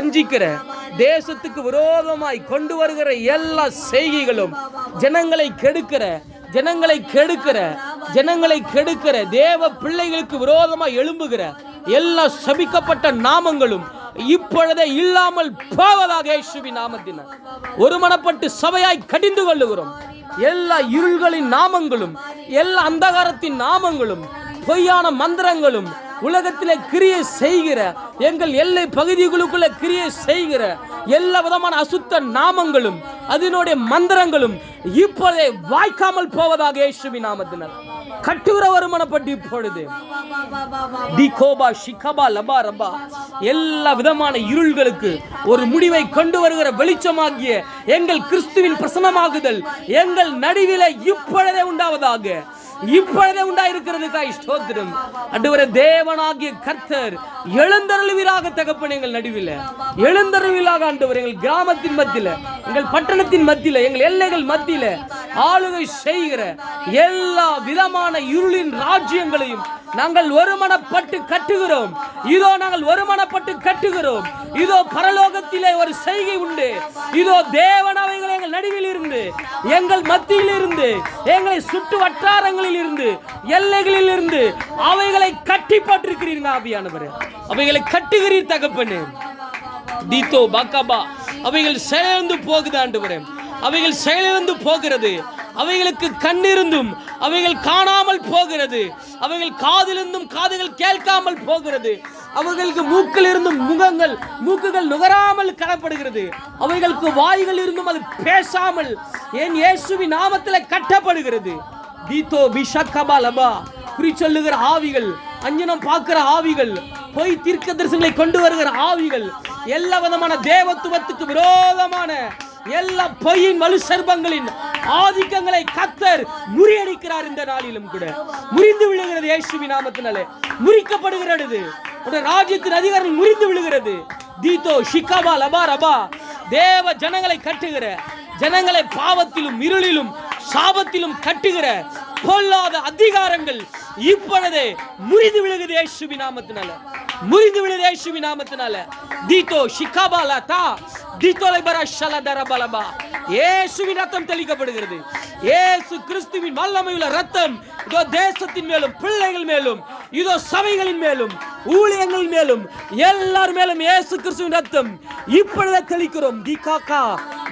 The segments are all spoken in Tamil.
வஞ்சிக்கிற தேசத்துக்கு விரோதமாய் கொண்டு வருகிற எல்லா செய்கைகளும் ஜனங்களை கெடுக்கிற தேவ பிள்ளைகளுக்கு விரோதமாய் எழும்புகிற எல்லா சபிக்கப்பட்ட நாமங்களும் இப்பொழுதே இல்லாமல் போவதாக இயேசுவின் நாமத்தினால் ஒருமனப்பட்டு சபையாய் கடிந்து கொள்ளுகிறோம். எல்லா இருள்களின் நாமங்களும், எல்லா அந்தகாரத்தின் நாமங்களும், பொய்யான மந்திரங்களும், உலகத்திலே கிரியை செய்கிற எங்கள் எல்லை பகுதிகளுக்குள்ள கிரியை செய்கிற எல்லா விதமான அசுத்த நாமங்களும் அதனுடைய மந்திரங்களும் இப்பொழுதே வாய்க்காமல் போவதாக இயேசுவின் நாமத்தினால் கட்டுகிற வருமானப்பட்டு இப்பொழுது டிகோபா ஷிகபா லபா ரபா எல்லா விதமான இருள்களுக்கு ஒரு முடிவை கொண்டு வருகிற வெளிச்சமாகிய எங்கள் கிறிஸ்துவின் பிரசன்னமாகுதல் எங்கள் நடுவிலே இப்பொழுதே உண்டாவதாக. இப்பொழுதே உண்டாயிருக்கிறதுக்காய் ஸ்தோத்திரம். ஆண்டவரே, தேவனாகிய கர்த்தர் எழுந்தருளுவீராக தகப்பனே, எங்கள் நடுவில் எழுந்தருளுவீராக ஆண்டவரே, எங்கள் கிராமத்தின் மத்தியில, எங்கள் பட்டணத்தின் மத்தியில, எங்கள் எல்லைகள் மத்தியில ஆளுகை செய்கிற எல்லா விதமான இருளின் ராஜ்யங்களையும் நாங்கள் ஒருமனப்பட்டு கட்டுகிறோம். இதோ நாங்கள் ஒருமனப்பட்டு கட்டுகிறோம். இதோ பரலோகத்திலே ஒரு செய்கை உண்டு. இதோ தேவன் அவைகளை எங்கள் நடுவில் இருந்து, எங்கள் மத்தியில் இருந்து, எங்களை சுற்று வட்டாரங்களில் இருந்து, எல்லைகளில் இருந்து அவைகளை கட்டி போட்டிருக்கிறீர்கள் ஆவியானவரே. அவைகளை கட்டுகிறீர் தகப்பனே. தீதோ பாக்கபா அவைகள் செயலிழந்து போகுது ஆண்டவரே. அவைகள் செயலிழந்து போகிறது. அவைகளுக்கு கண்ணிருந்தும் அவைகள் காணாமல் போகிறது. அவைகள் காதிலிருந்தும் காதுகள் கேட்காமல் போகிறது. அவர்களுக்கு மூக்கில் இருந்தும் மூக்குகள் நுகராமல் காணப்படுகிறது. அவைகளுக்கு வாய்கள் இருந்தும் அது பேசாமல் என் இயேசுவின் நாமத்தில் கட்டப்படுகிறது. தீதோ பிஷக்கபா லபா குறி சொல்லுகிற ஆவிகள், அஞ்சனம் பார்க்கிற ஆவிகள், பொய் தீர்க்க தரிசனங்களை கொண்டு வருகிற ஆவிகள், எல்லா விதமான தேவத்துவத்துக்கு விரோதமான எல்லா பொய்யின் வலு சர்பங்களின் ஆதிக்கங்களை கர்த்தர் முறியடிக்கிறார். இந்த நாளிலும் கூட முறிந்து விழுகிறது. இயேசுவின் நாமத்தினாலே முறிக்கப்படுகிறது. ராஜ்யத்தின் அதிகாரம் முறிந்து விழுகிறது. தீதோ ஷிகபா லபா ரபா தேவ ஜனங்களை கட்டுகிற, ஜனங்களை பாவத்திலும் இருளிலும் சாபத்திலும் கட்டுகிற பொல்லாத அதிகாரங்கள் இப்பொழுதே முறிந்து விழுகிறது. இயேசுவின் நாமத்தினால முறிந்து விழுகிறது. இயேசுவின் நாமத்தினால தீதோ ஷிகபா லதா இயேசுவின் ரத்தம் தெளிக்கப்படுகிறது. இயேசு கிறிஸ்துவின் வல்லமையுள்ள ரத்தம் இதோ தேசத்தின் மேலும், பிள்ளைகள் மேலும், இதோ சபைகளின் மேலும், ஊழியங்களின் மேலும், எல்லார் மேலும் இயேசு கிறிஸ்துவின் ரத்தம் இப்பொழுதே தெளிக்கிறோம். திகாகா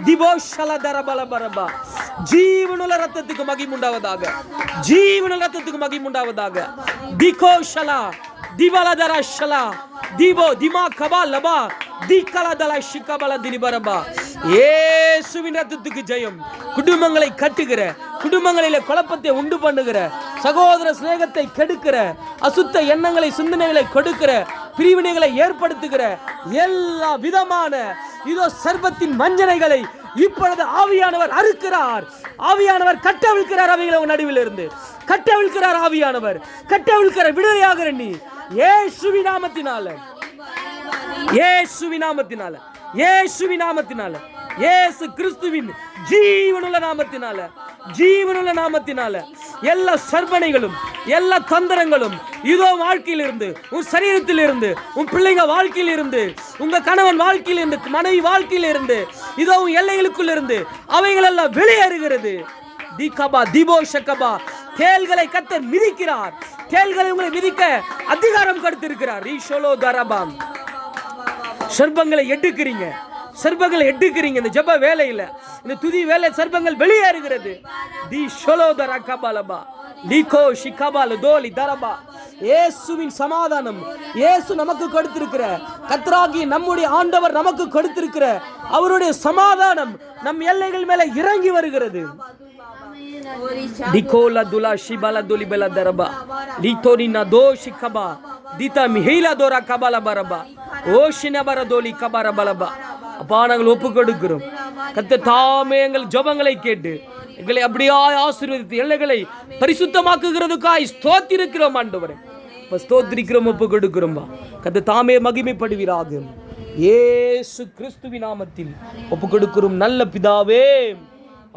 திபோஷல தரபலபரபா ஜீவனுள்ள ரத்தத்துக்கு மகிமுண்டாவதாக. ஜீவனுள்ள ரத்தத்துக்கு மகிமுண்டாவதாக. திகோஷலா திவலதரா ஷலா திபோ திமா கபா லபா திகலதலா ஷிகபல திலிபரபா. இயேசுவின் ரத்தத்துக்கு ஜெயம். குடும்பங்களை கட்டுகிற, குடும்பங்களிலே குழப்பத்தை உண்டு பண்ணுகிற, சகோதர சிநேகத்தை கெடுக்கிற, அசுத்த எண்ணங்களை சிந்தனைகளை கொடுக்கிற, பிரிவினைகளை ஏற்படுத்துகிற எல்லா விதமான இதோ சர்பத்தின் வஞ்சனைகளை இப்பொழுது ஆவியானவர் அறுக்கிறார். ஆவியானவர் கட்டவிழ்க்கிறார். அவைகளை நடுவில் இருந்து கட்டவிழ்க்கிறார். ஆவியானவர் கட்டவிழ்க்கிற விடுதலையாகிற நீ இயேசுவின் நாமத்தினால, இயேசுவின் நாமத்தினால, இயேசுவின் நாமத்தினால, இயேசு கிறிஸ்துவின் ஜீவனுள்ள நாமத்தினால, ஜீவனுள்ள நாமத்தினால எல்லா சர்பனைகளும், எல்லா தந்திரங்களும் இதோ வாழ்க்கையில் இருந்து, உன் சரீரத்தில் இருந்து, உன் பிள்ளைங்க வாழ்க்கையில் இருந்து, உங்க கணவன் வாழ்க்கையில் இருந்து, மனைவி வாழ்க்கையில் இருந்து, இதோ உன் எல்லைகளுக்குள் இருந்து அவைகள் எல்லாம் வெளியேறுகிறது. திகபா திபோ ஷகபா தேள்களை கர்த்தர் மிதிக்கிறார். தேள்களை உங்களை மிதிக்க அதிகாரம் கொடுத்திருக்கிறார். ஈஷோலோ தரபாம் சர்பங்களை எடுக்கிறீங்க, சர்பங்களை எடுக்கிறீங்க. இந்த ஜெப வேலையில, இந்த துதி வேலை சர்பங்கள் வெளியேறுகிறது. தி ஷோலோ தரகபலபா லிகோ ஷிகபால தோலி தரபா. இயேசுவின் சமாதானம், இயேசு நமக்கு கொடுத்திருக்கிற, கர்த்தராகிய நம்முடைய ஆண்டவர் நமக்கு கொடுத்திருக்கிற அவருடைய சமாதானம் நம் எல்லைகள் மேலே இறங்கி வருகிறது. டிகோலா துலா ஷிபால துலி பெல தரபா லிதோனினா தோ ஷிகபா திதா மிஹைலா தோரா கபால பரபா ஓஷின பரதோலி கபார பலபா. அப்பா, நாங்கள் ஒப்பு கொடுக்கிறோம். கர்த்தர் தாமே எங்கள் ஜெபங்களை கேட்டு எங்களை அப்படியாய் ஆசீர்வதித்து எல்லைகளை பரிசுத்தமாக்குகிறதுக்காய் ஸ்தோத்திரிக்கிறோம் ஆண்டவரே. இப்ப ஸ்தோத்திரிக்கிறோம், ஒப்பு கொடுக்கிறோம். கர்த்தர் தாமே மகிமைப்படுவீராக. இயேசு கிறிஸ்துவின் நாமத்தில் ஒப்பு கொடுக்கிறோம் நல்ல பிதாவே,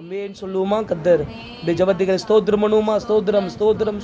ஆமென் சொல்லுவோமா? கர்த்தர் இந்த ஜெபத்துக்கு ஸ்தோத்திரம் பண்ணுவோமா? ஸ்தோத்திரம் ஸ்தோத்திரம்.